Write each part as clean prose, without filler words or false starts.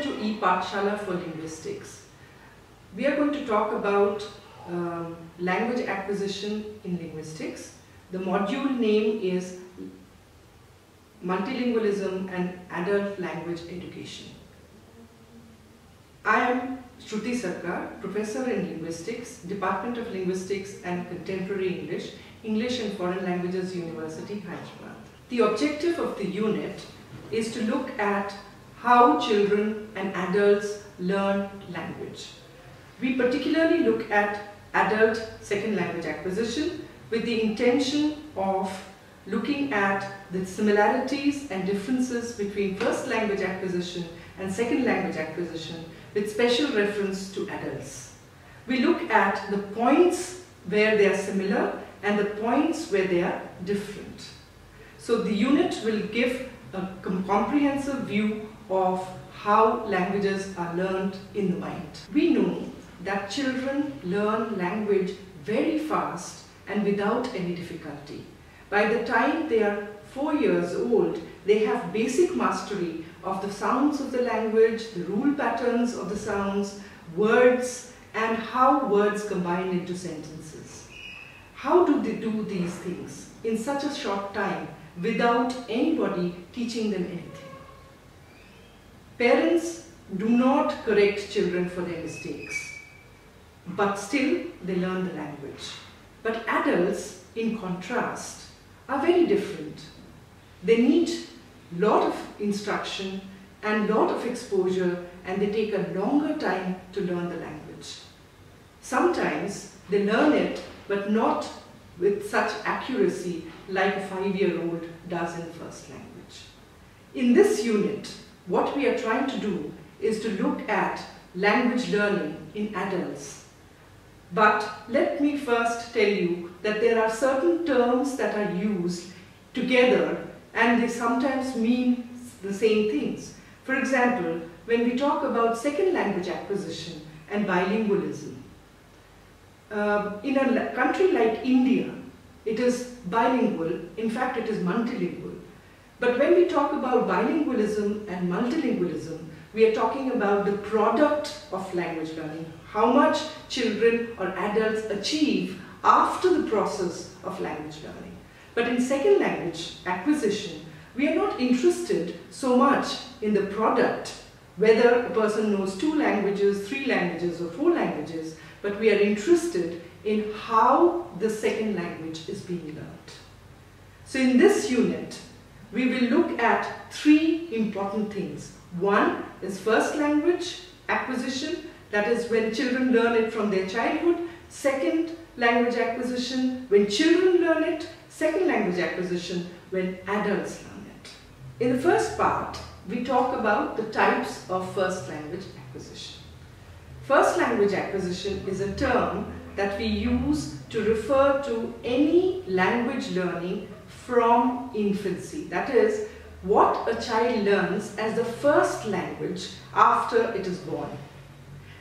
to ePathshala for Linguistics. We are going to talk about language acquisition in linguistics. The module name is Multilingualism and Adult Language Education. I am Shruti Sarkar, Professor in Linguistics, Department of Linguistics and Contemporary English, English and Foreign Languages, University, Hyderabad. The objective of the unit is to look at how children and adults learn language. We particularly look at adult second language acquisition with the intention of looking at the similarities and differences between first language acquisition and second language acquisition with special reference to adults. We look at the points where they are similar and the points where they are different. So the unit will give a comprehensive view of how languages are learned in the mind. We know that children learn language very fast and without any difficulty. By the time they are 4 years old, they have basic mastery of the sounds of the language, the rule patterns of the sounds, words, and how words combine into sentences. How do they do these things in such a short time without anybody teaching them anything? Parents do not correct children for their mistakes, but still they learn the language. But adults, in contrast, are very different. They need a lot of instruction and a lot of exposure, and they take a longer time to learn the language. Sometimes they learn it, but not with such accuracy like a 5-year-old does in first language. In this unit, what we are trying to do is to look at language learning in adults. But let me first tell you that there are certain terms that are used together and they sometimes mean the same things. For example, when we talk about second language acquisition and bilingualism, in a country like India, it is bilingual, in fact it is multilingual. But when we talk about bilingualism and multilingualism, we are talking about the product of language learning, how much children or adults achieve after the process of language learning. But in second language acquisition, we are not interested so much in the product, whether a person knows 2 languages, 3 languages or 4 languages, but we are interested in how the second language is being learned. So in this unit, we will look at 3 important things. One is first language acquisition, that is when children learn it from their childhood. Second language acquisition, when children learn it. Second language acquisition, when adults learn it. In the first part, we talk about the types of first language acquisition. First language acquisition is a term that we use to refer to any language learning from infancy. That is, what a child learns as the first language after it is born.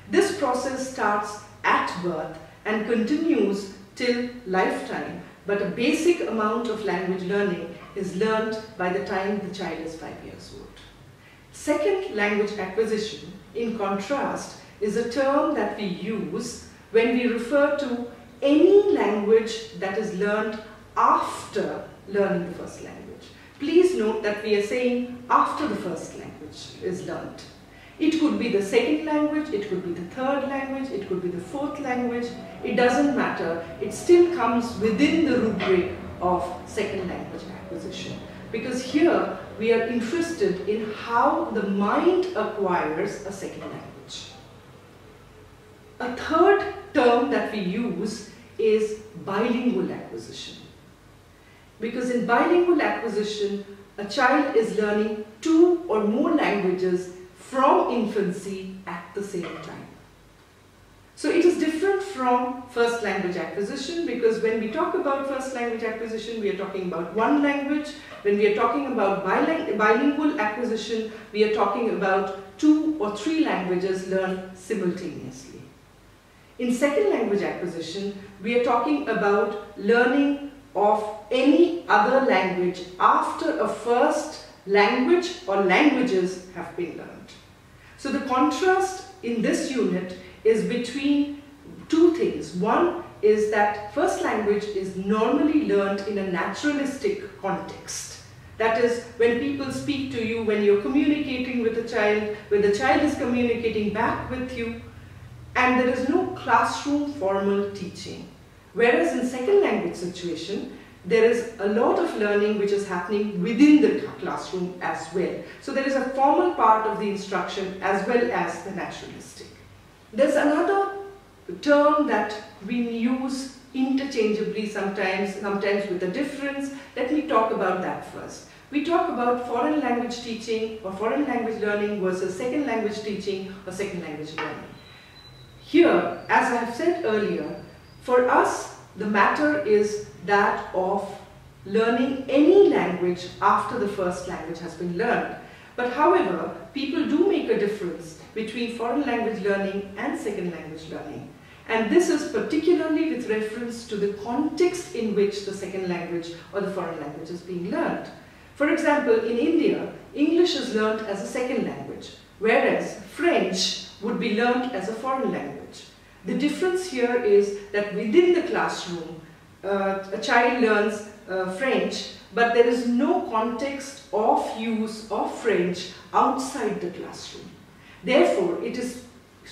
This process starts at birth and continues till lifetime, but a basic amount of language learning is learned by the time the child is 5 years old. Second language acquisition, in contrast, is a term that we use when we refer to any language that is learned after learning the first language. Please note that we are saying after the first language is learned. It could be the second language, it could be the third language, it could be the fourth language. It doesn't matter. It still comes within the rubric of second language acquisition. Because here we are interested in how the mind acquires a second language. A third term that we use is bilingual acquisition. Because in bilingual acquisition, a child is learning 2 or more languages from infancy at the same time. So it is different from first language acquisition, because when we talk about first language acquisition, we are talking about 1 language. When we are talking about bilingual acquisition, we are talking about 2 or 3 languages learned simultaneously. In second language acquisition, we are talking about learning of any other language after a first language or languages have been learned. So the contrast in this unit is between two things. One is that first language is normally learned in a naturalistic context. That is, when people speak to you, when you're communicating with a child, when the child is communicating back with you, and there is no classroom formal teaching. Whereas in second language situation, there is a lot of learning which is happening within the classroom as well. So there is a formal part of the instruction as well as the naturalistic. There's another term that we use interchangeably sometimes with a difference. Let me talk about that first. We talk about foreign language teaching or foreign language learning versus second language teaching or second language learning. Here, as I have said earlier, for us the matter is that of learning any language after the first language has been learned. But however, people do make a difference between foreign language learning and second language learning. And this is particularly with reference to the context in which the second language or the foreign language is being learned. For example, in India, English is learned as a second language, whereas French would be learned as a foreign language. The difference here is that within the classroom, a child learns French, but there is no context of use of French outside the classroom. Therefore, it is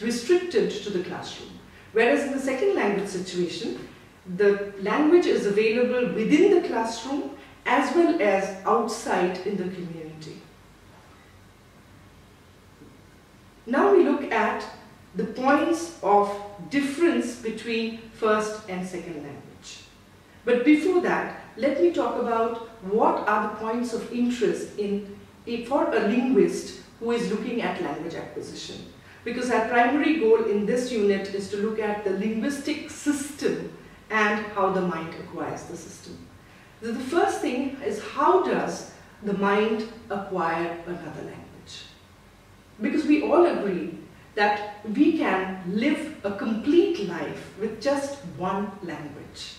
restricted to the classroom. Whereas in the second language situation, the language is available within the classroom as well as outside in the community. Now we look at the points of difference between first and second language. But before that, let me talk about what are the points of interest for a linguist who is looking at language acquisition. Because our primary goal in this unit is to look at the linguistic system and how the mind acquires the system. The first thing is, how does the mind acquire another language? Because we all agree that we can live a complete life with just one language.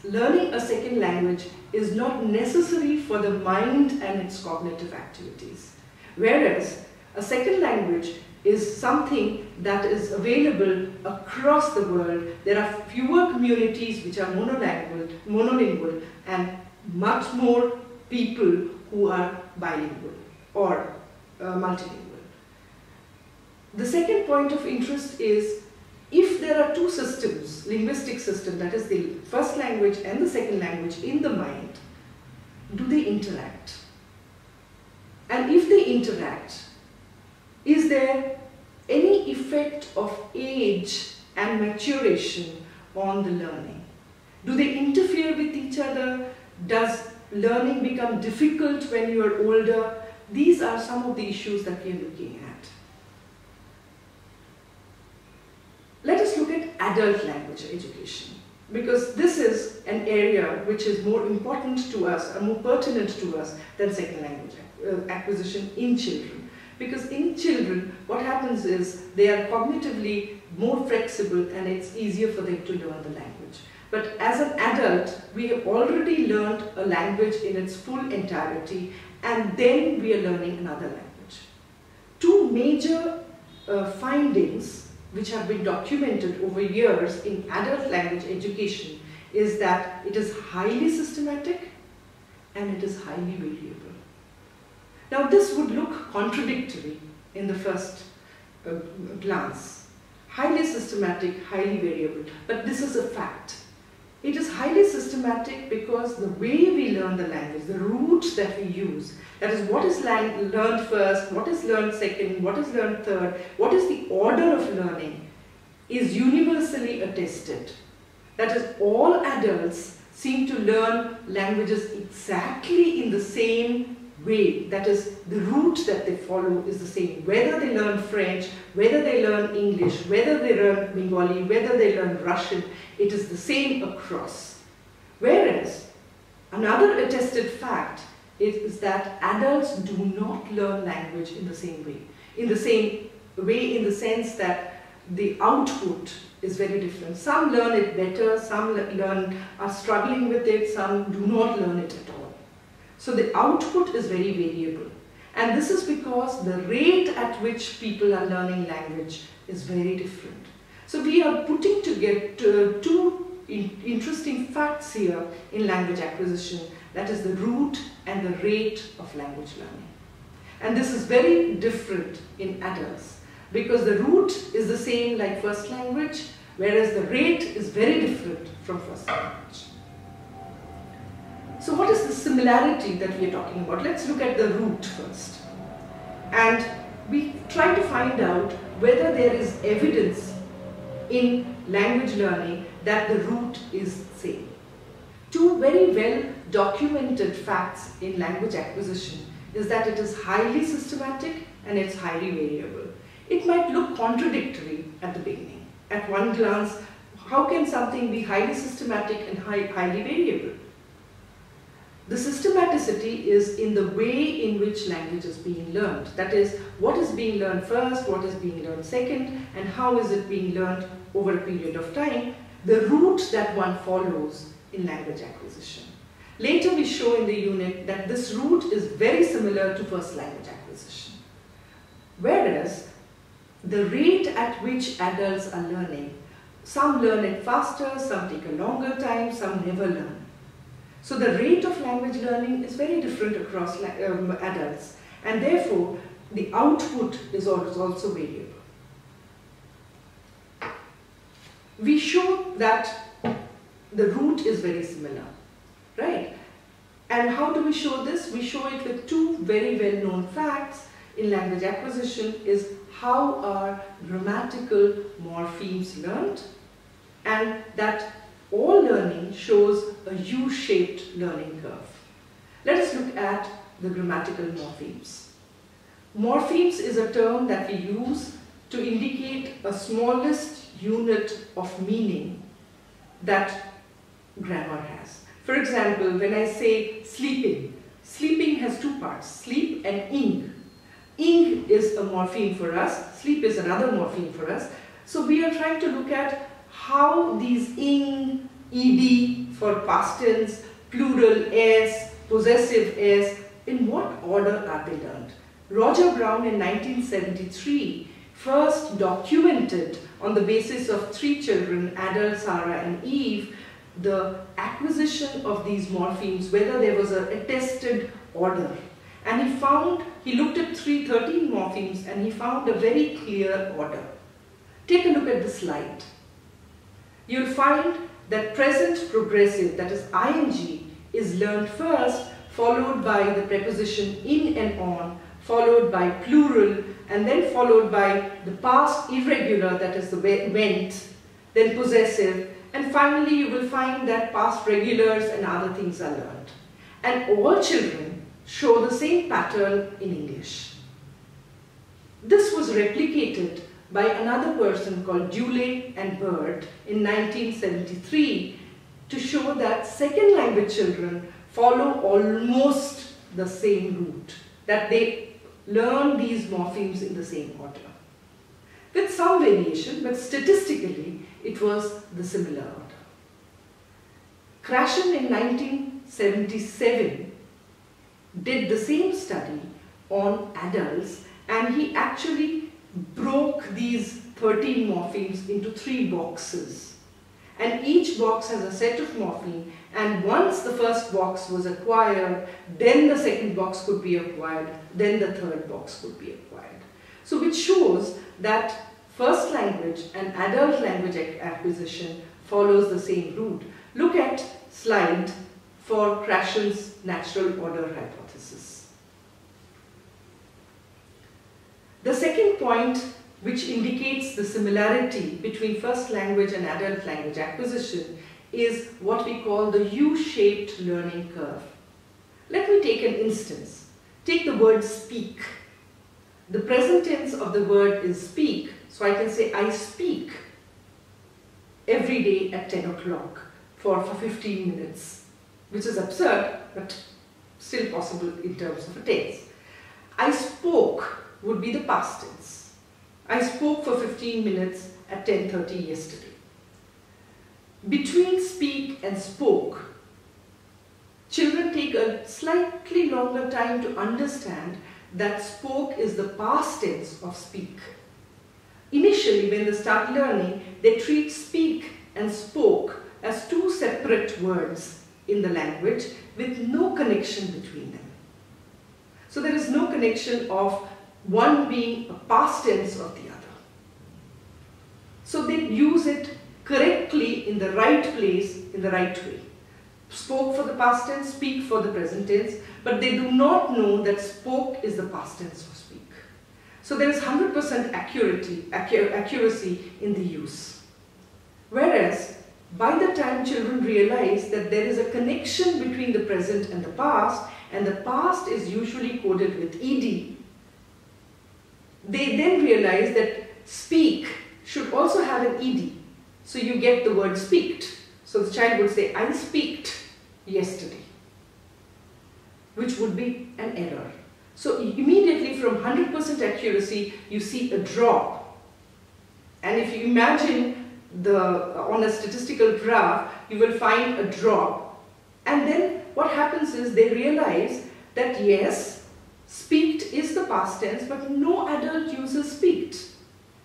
Learning a second language is not necessary for the mind and its cognitive activities. Whereas a second language is something that is available across the world. There are fewer communities which are monolingual and much more people who are bilingual or multilingual. The second point of interest is, if there are two systems, linguistic system, that is the first language and the second language in the mind, do they interact? And if they interact, is there any effect of age and maturation on the learning? Do they interfere with each other? Does learning become difficult when you are older? These are some of the issues that we are looking at. Let us look at adult language education, because this is an area which is more important to us and more pertinent to us than second language acquisition in children. Because in children, what happens is they are cognitively more flexible and it's easier for them to learn the language. But as an adult, we have already learned a language in its full entirety, and then we are learning another language. Two major findings which have been documented over years in adult language education is that it is highly systematic and it is highly variable. Now this would look contradictory in the first glance. Highly systematic, highly variable, but this is a fact. It is highly systematic because the way we learn the language, the roots that we use, that is what is learned first, what is learned second, what is learned third, what is the order of learning, is universally attested. That is, all adults seem to learn languages exactly in the same way. That is, the route that they follow is the same. Whether they learn French, whether they learn English, whether they learn Bengali, whether they learn Russian, it is the same across. Whereas, another attested fact is that adults do not learn language in the same way. In the sense that the output is very different. Some learn it better, some are struggling with it, some do not learn it at all. So the output is very variable. And this is because the rate at which people are learning language is very different. So we are putting together two interesting facts here in language acquisition, that is the root and the rate of language learning. And this is very different in adults because the root is the same like first language, whereas the rate is very different from first language. So what is the similarity that we are talking about? Let's look at the root first. And we try to find out whether there is evidence in language learning that the root is same. Two very well documented facts in language acquisition is that it is highly systematic and it's highly variable. It might look contradictory at the beginning. At one glance, how can something be highly systematic and highly variable? The systematicity is in the way in which language is being learned. That is, what is being learned first, what is being learned second, and how is it being learned over a period of time, the route that one follows in language acquisition. Later we show in the unit that this route is very similar to first language acquisition. Whereas the rate at which adults are learning, some learn it faster, some take a longer time, some never learn. So the rate of language learning is very different across adults, and therefore the output is also variable. We show that the root is very similar, right? And how do we show this? We show it with two very well-known facts in language acquisition is how are grammatical morphemes learned, and that all learning shows a U-shaped learning curve. Let us look at the grammatical morphemes. Morphemes is a term that we use to indicate a smallest unit of meaning that grammar has. For example, when I say sleeping, sleeping has two parts, sleep and ing. Ing is a morpheme for us, sleep is another morpheme for us. So we are trying to look at how these ing, ed for past tense, plural s, possessive s, in what order are they learned? Roger Brown in 1973 first documented on the basis of three children, Adele, Sarah and Eve, the acquisition of these morphemes, whether there was a attested order. And he looked at 13 morphemes and he found a very clear order. Take a look at the slide. You'll find that present progressive, that is ing, is learned first, followed by the preposition in and on, followed by plural, and then followed by the past irregular, that is the went, then possessive, and finally you will find that past regulars and other things are learned. And all children show the same pattern in English. This was replicated by another person called Dewey and Bird in 1973 to show that second language children follow almost the same route, that they learn these morphemes in the same order. With some variation, but statistically it was the similar order. Krashen in 1977 did the same study on adults, and he actually broke these 13 morphemes into 3 boxes. And each box has a set of morpheme, and once the first box was acquired, then the second box could be acquired, then the third box could be acquired. So which shows that first language and adult language acquisition follows the same route. Look at slide for Krashen's natural order hypothesis. The second point which indicates the similarity between first language and adult language acquisition is what we call the U-shaped learning curve. Let me take an instance. Take the word speak. The present tense of the word is speak, so I can say I speak every day at 10 o'clock for 15 minutes, which is absurd, but still possible in terms of a tense. I spoke would be the past tense. I spoke for 15 minutes at 10:30 yesterday. Between speak and spoke, children take a slightly longer time to understand that spoke is the past tense of speak. Initially, when they start learning, they treat speak and spoke as two separate words in the language with no connection between them. So there is no connection of one being a past tense of the other. So they use it correctly in the right place, in the right way. Spoke for the past tense, speak for the present tense, but they do not know that spoke is the past tense of speak. So there is 100% accuracy in the use. Whereas, by the time children realize that there is a connection between the present and the past is usually coded with ed, they then realize that speak should also have an ed. So you get the word speaked. So the child would say, I speaked yesterday, which would be an error. So immediately from 100% accuracy, you see a drop. And if you imagine on a statistical graph, you will find a drop. And then what happens is they realize that yes, speaked is the past tense, but no adult uses speaked.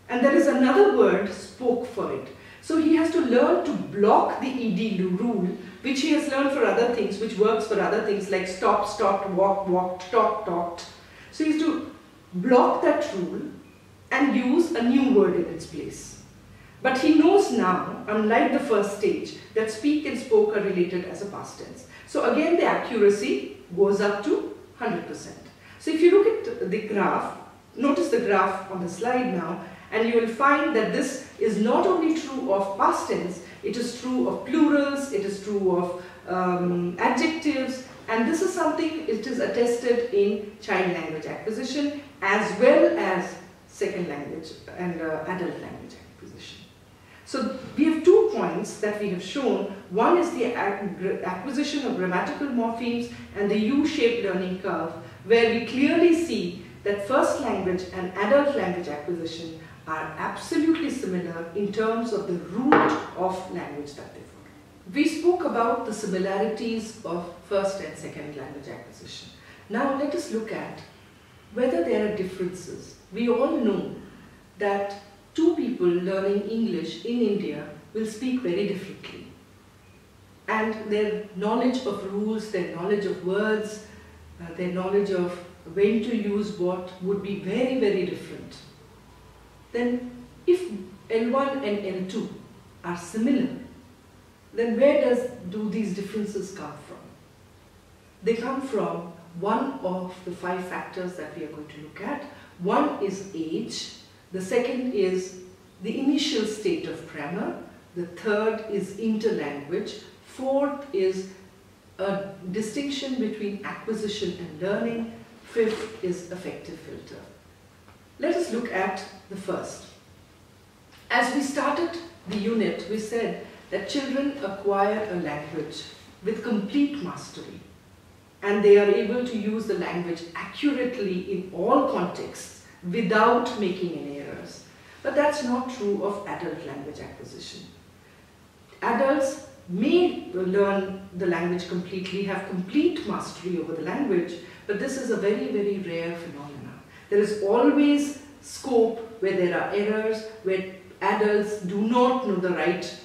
And there is another word, spoke, for it. So he has to learn to block the ed rule, which he has learned for other things, which works for other things like stop, stopped, walked, walked, talked, talked. So he has to block that rule and use a new word in its place. But he knows now, unlike the first stage, that speak and spoke are related as a past tense. So again, the accuracy goes up to 100%. So if you look at the graph, notice the graph on the slide now, and you will find that this is not only true of past tense, it is true of plurals, it is true of adjectives, and this is something it is attested in child language acquisition as well as second language and adult language acquisition. So we have 2 points that we have shown. One is the acquisition of grammatical morphemes and the U-shaped learning curve, where we clearly see that first language and adult language acquisition are absolutely similar in terms of the root of language that they follow. We spoke about the similarities of first and second language acquisition. Now let us look at whether there are differences. We all know that 2 people learning English in India will speak very differently. And their knowledge of rules, their knowledge of words, their knowledge of when to use what would be very, very different. Then if L1 and L2 are similar, then where do these differences come from? They come from one of the 5 factors that we are going to look at. One is age, the second is the initial state of grammar, the third is interlanguage, fourth is a distinction between acquisition and learning, fifth is affective filter. Let us look at the first. As we started the unit, we said that children acquire a language with complete mastery, and they are able to use the language accurately in all contexts without making any errors. But that's not true of adult language acquisition. Adults may learn the language completely, have complete mastery over the language, but this is a very, very rare phenomenon. There is always scope where there are errors, where adults do not know the right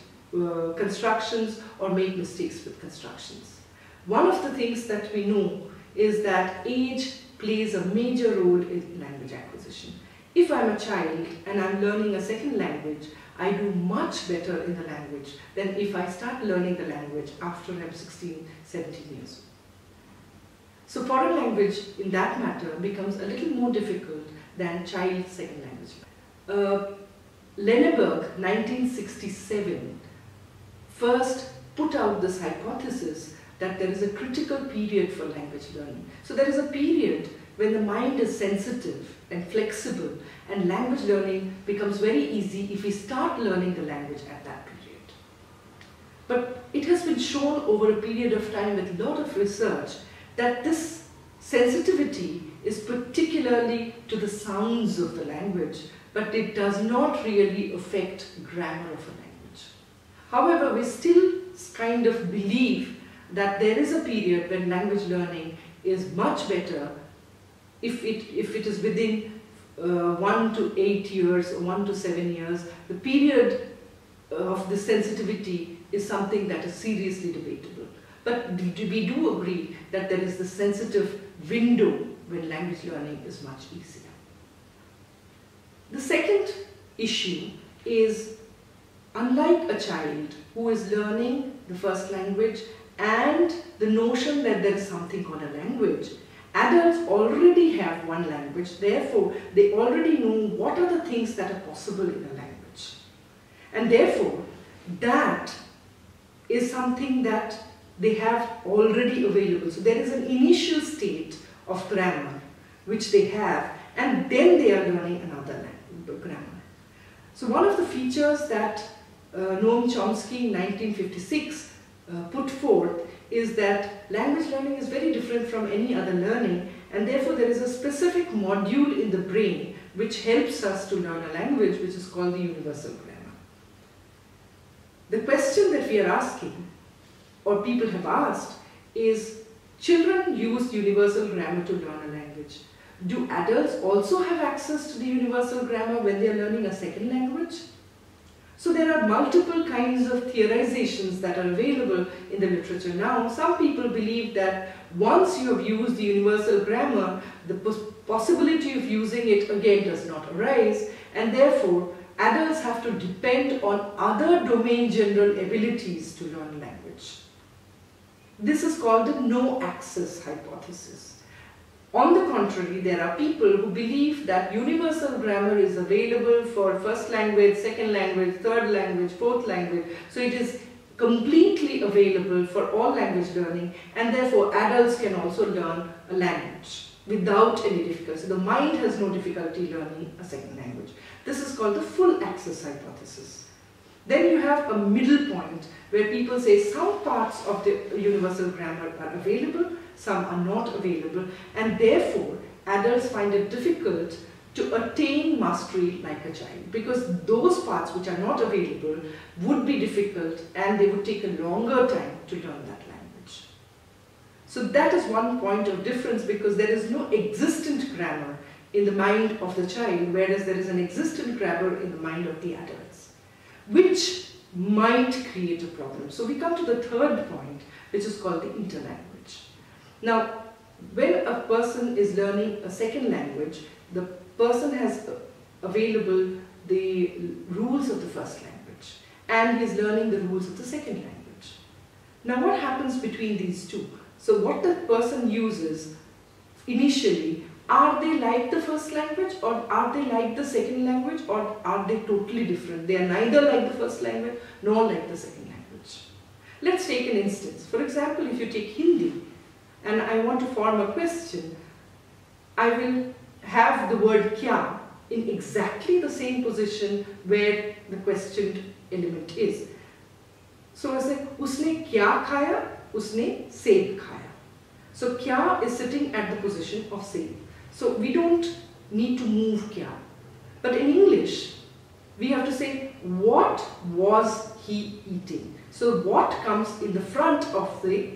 constructions or make mistakes with constructions. One of the things that we know is that age plays a major role in language acquisition. If I'm a child and I'm learning a second language, I do much better in the language than if I start learning the language after I'm 16, 17 years old. So foreign language in that matter becomes a little more difficult than child's second language. Lenneberg, 1967, first put out this hypothesis that there is a critical period for language learning. So there is a period when the mind is sensitive and flexible, and language learning becomes very easy if we start learning the language at that period. But it has been shown over a period of time with a lot of research that this sensitivity is particularly to the sounds of the language, but it does not really affect grammar of a language. However, we still kind of believe that there is a period when language learning is much better if it is within 1 to 8 years or 1 to 7 years, the period of the sensitivity is something that is seriously debatable. But we do agree that there is the sensitive window when language learning is much easier. The second issue is, unlike a child who is learning the first language and the notion that there is something called a language, adults already have one language, therefore they already know what are the things that are possible in a language. And therefore, that is something that they have already available. So there is an initial state of grammar which they have, and then they are learning another grammar. So one of the features that Noam Chomsky in 1956 put forth is that language learning is very different from any other learning, and therefore there is a specific module in the brain which helps us to learn a language, which is called the universal grammar. The question that we are asking, or people have asked, is children use universal grammar to learn a language. Do adults also have access to the universal grammar when they are learning a second language? So there are multiple kinds of theorizations that are available in the literature now. Some people believe that once you have used the universal grammar, the possibility of using it again does not arise, and therefore adults have to depend on other domain general abilities to learn language. This is called the no-access hypothesis. On the contrary, there are people who believe that universal grammar is available for first language, second language, third language, fourth language. So it is completely available for all language learning, and therefore adults can also learn a language without any difficulty. So the mind has no difficulty learning a second language. This is called the full access hypothesis. Then you have a middle point where people say some parts of the universal grammar are available, some are not available, and therefore adults find it difficult to attain mastery like a child, because those parts which are not available would be difficult and they would take a longer time to learn that language. So that is one point of difference, because there is no existent grammar in the mind of the child, whereas there is an existent grammar in the mind of the adults, which might create a problem. So we come to the third point, which is called the interlanguage. Now, when a person is learning a second language, the person has available the rules of the first language, and he is learning the rules of the second language. Now, what happens between these two? So what the person uses initially, are they like the first language, or are they like the second language, or are they totally different? They are neither like the first language nor like the second language. Let's take an instance. For example, if you take Hindi and I want to form a question, I will have the word kya in exactly the same position where the questioned element is. So I say, usne kya khaya? Usne seb khaya. So kya is sitting at the position of seb. So we don't need to move kya. But in English, we have to say, what was he eating? So what comes in the front of the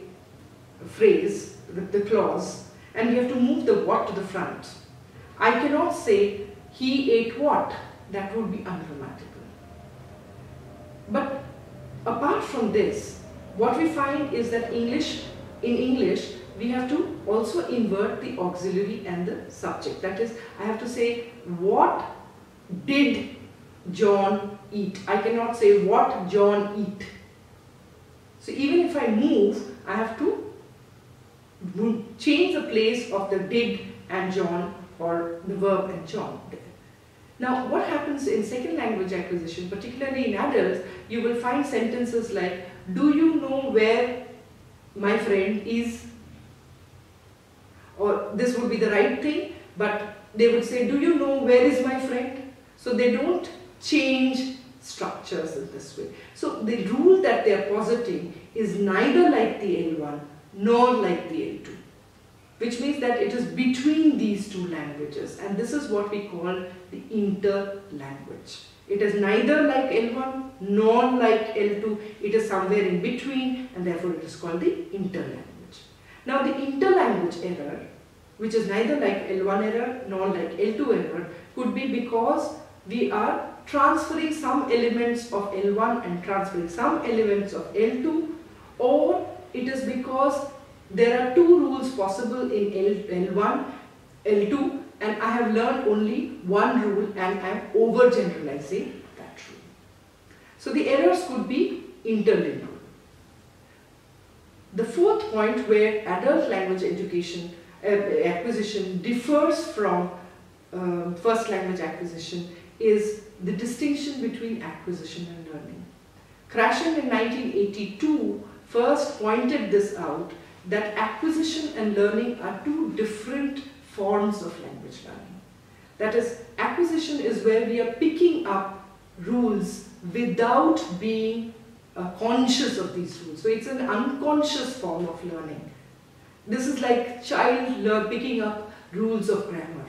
phrase, the clause, and we have to move the what to the front. I cannot say, he ate what? That would be ungrammatical. But apart from this, what we find is that in English, we have to also invert the auxiliary and the subject. That is, I have to say, what did John eat? I cannot say, what John eat. So even if I move, I have to change the place of the did and John, or the verb and John. Now, what happens in second language acquisition, particularly in adults, you will find sentences like, do you know where my friend is? Or this would be the right thing, but they would say, do you know where is my friend? So they don't change structures in this way. So the rule that they are positing is neither like the L1 nor like the L2, which means that it is between these two languages, and this is what we call the interlanguage. It is neither like L1 nor like L2, it is somewhere in between, and therefore it is called the interlanguage. Now the interlanguage error, which is neither like L1 error nor like L2 error, could be because we are transferring some elements of L1 and transferring some elements of L2, or it is because there are two rules possible in L1, L2, and I have learned only one rule and I am overgeneralizing that rule. So the errors could be interlingual. The fourth point where adult language education acquisition differs from first language acquisition is the distinction between acquisition and learning. Krashen in 1982 first pointed this out, that acquisition and learning are two different forms of language learning. That is, acquisition is where we are picking up rules without being conscious of these rules. So it's an unconscious form of learning. This is like child picking up rules of grammar.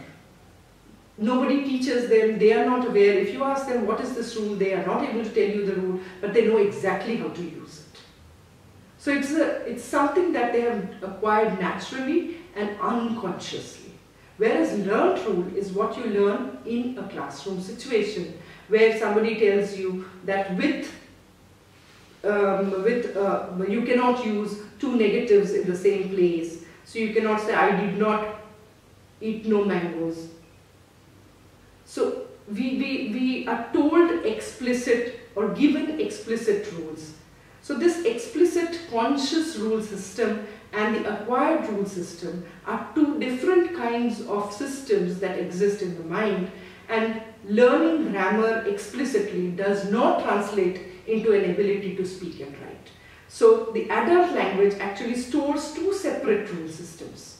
Nobody teaches them, they are not aware. If you ask them what is this rule, they are not able to tell you the rule, but they know exactly how to use it. So it's something that they have acquired naturally and unconsciously. Whereas learned rule is what you learn in a classroom situation, where somebody tells you that you cannot use two negatives in the same place. So you cannot say, I did not eat no mangoes. So we are told explicit or given explicit rules. So this explicit conscious rule system and the acquired rule system are two different kinds of systems that exist in the mind, and learning grammar explicitly does not translate into an ability to speak and write. So the adult language actually stores two separate rule systems.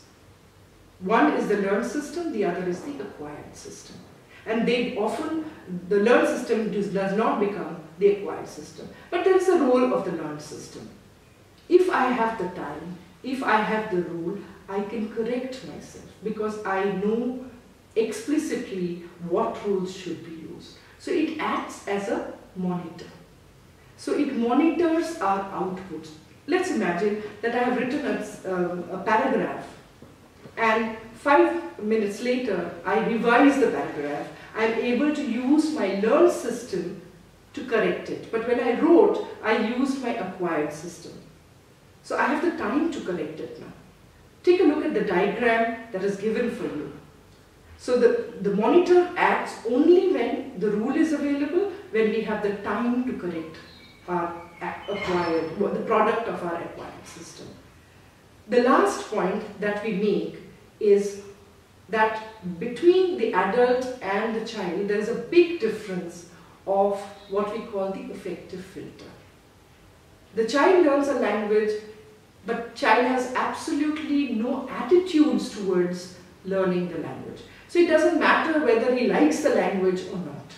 One is the learned system, the other is the acquired system. And they often, the learned system does not become the acquired system. But there is a role of the learned system. If I have the time, if I have the rule, I can correct myself because I know explicitly what rules should be used. So it acts as a monitor. So it monitors our outputs. Let's imagine that I have written a paragraph, and 5 minutes later I revise the paragraph. I am able to use my learned system to correct it. But when I wrote, I used my acquired system. So I have the time to correct it now. Take a look at the diagram that is given for you. So the monitor acts only when the rule is available, when we have the time to correct our acquired, the product of our acquired system. The last point that we make is that between the adult and the child, there is a big difference of what we call the affective filter. The child learns a language, but child has absolutely no attitudes towards learning the language. So it doesn't matter whether he likes the language or not.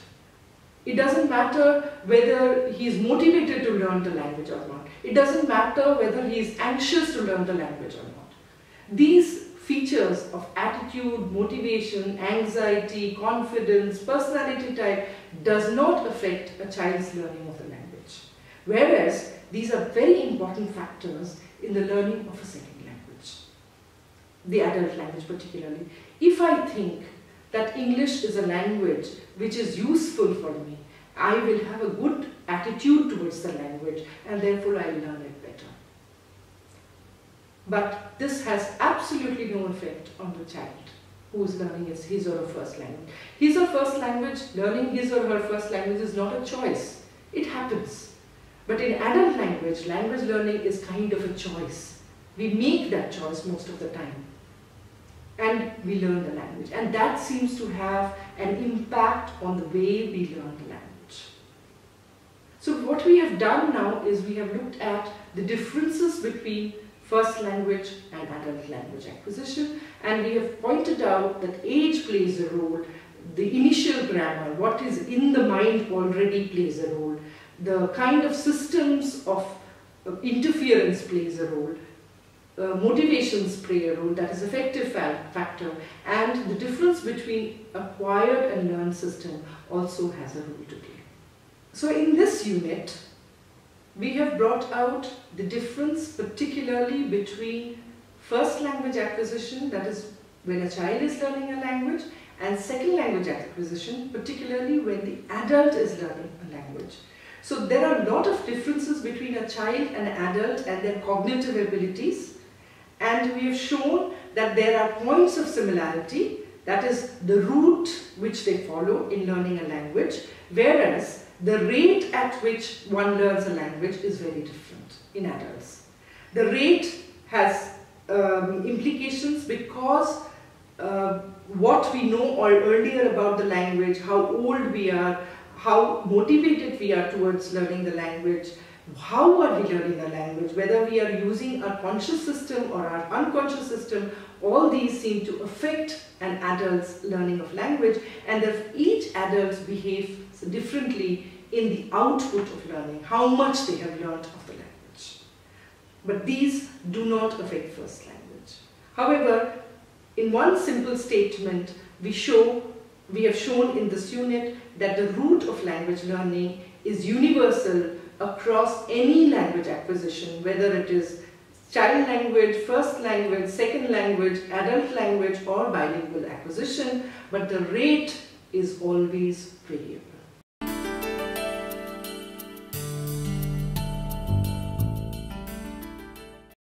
It doesn't matter whether he is motivated to learn the language or not. It doesn't matter whether he is anxious to learn the language or not. These features of attitude, motivation, anxiety, confidence, personality type does not affect a child's learning of the language. Whereas these are very important factors in the learning of a second language, the adult language particularly. If I think that English is a language which is useful for me, I will have a good attitude towards the language and therefore I will learn it better. But this has absolutely no effect on the child who is learning his or her first language. His or first language, learning his or her first language is not a choice. It happens. But in adult language, language learning is kind of a choice. We make that choice most of the time. And we learn the language. And that seems to have an impact on the way we learn the language. So what we have done now is we have looked at the differences between first language and adult language acquisition, and we have pointed out that age plays a role, the initial grammar, what is in the mind already plays a role, the kind of systems of interference plays a role, motivations play a role, that is affective factor, and the difference between acquired and learned system also has a role to play. So in this unit, we have brought out the difference particularly between first language acquisition, that is when a child is learning a language, and second language acquisition, particularly when the adult is learning a language. So there are a lot of differences between a child and an adult and their cognitive abilities, and we have shown that there are points of similarity, that is the route which they follow in learning a language, whereas the rate at which one learns a language is very different in adults. The rate has implications because what we know earlier about the language, how old we are, how motivated we are towards learning the language, how are we learning a language, whether we are using our conscious system or our unconscious system, all these seem to affect an adult's learning of language, and that each adult behaves differently in the output of learning, how much they have learned of the language. But these do not affect first language. However, in one simple statement, we have shown in this unit that the root of language learning is universal across any language acquisition, whether it is child language, first language, second language, adult language, or bilingual acquisition, but the rate is always variable.